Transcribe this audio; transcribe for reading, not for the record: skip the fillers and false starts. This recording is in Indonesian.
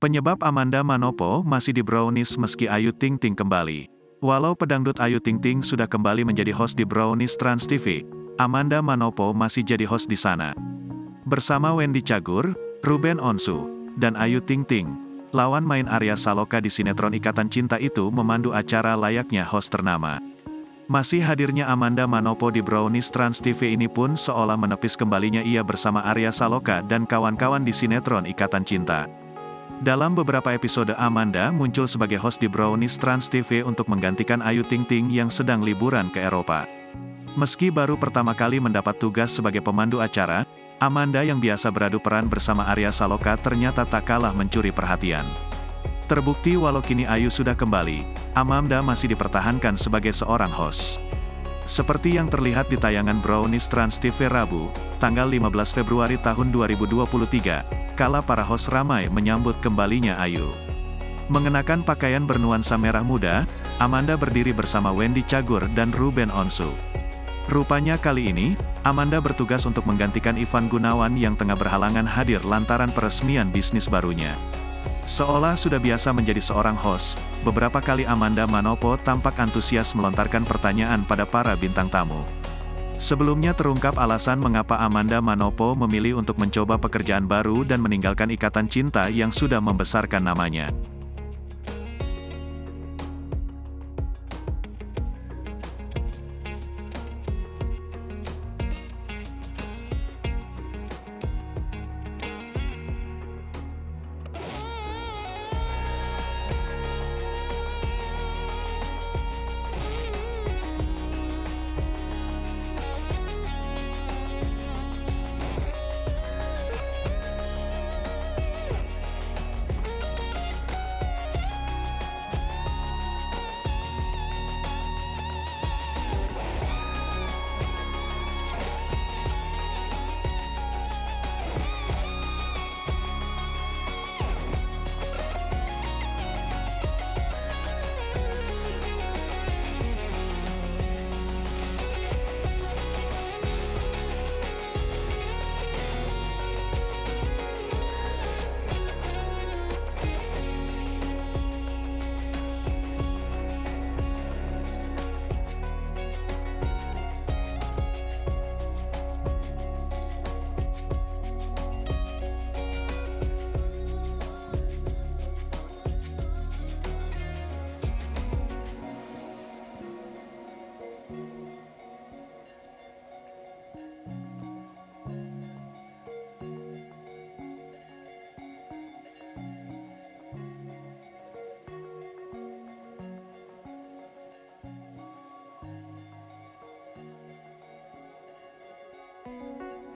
Penyebab Amanda Manopo masih di Brownies meski Ayu Ting Ting kembali. Walau pedangdut Ayu Ting Ting sudah kembali menjadi host di Brownies Trans TV, Amanda Manopo masih jadi host di sana. Bersama Wendy Cagur, Ruben Onsu, dan Ayu Ting Ting, lawan main Arya Saloka di sinetron Ikatan Cinta itu memandu acara layaknya host ternama. Masih hadirnya Amanda Manopo di Brownies Trans TV ini pun seolah menepis kembalinya ia bersama Arya Saloka dan kawan-kawan di sinetron Ikatan Cinta. Dalam beberapa episode Amanda muncul sebagai host di Brownies Trans TV untuk menggantikan Ayu Ting Ting yang sedang liburan ke Eropa. Meski baru pertama kali mendapat tugas sebagai pemandu acara, Amanda yang biasa beradu peran bersama Arya Saloka ternyata tak kalah mencuri perhatian. Terbukti walau kini Ayu sudah kembali, Amanda masih dipertahankan sebagai seorang host. Seperti yang terlihat di tayangan Brownies Trans TV Rabu, tanggal 15 Februari tahun 2023, kala para host ramai menyambut kembalinya Ayu. Mengenakan pakaian bernuansa merah muda, Amanda berdiri bersama Wendy Cagur dan Ruben Onsu. Rupanya kali ini, Amanda bertugas untuk menggantikan Ivan Gunawan yang tengah berhalangan hadir lantaran peresmian bisnis barunya. Seolah sudah biasa menjadi seorang host, beberapa kali Amanda Manopo tampak antusias melontarkan pertanyaan pada para bintang tamu. Sebelumnya terungkap alasan mengapa Amanda Manopo memilih untuk mencoba pekerjaan baru dan meninggalkan Ikatan Cinta yang sudah membesarkan namanya.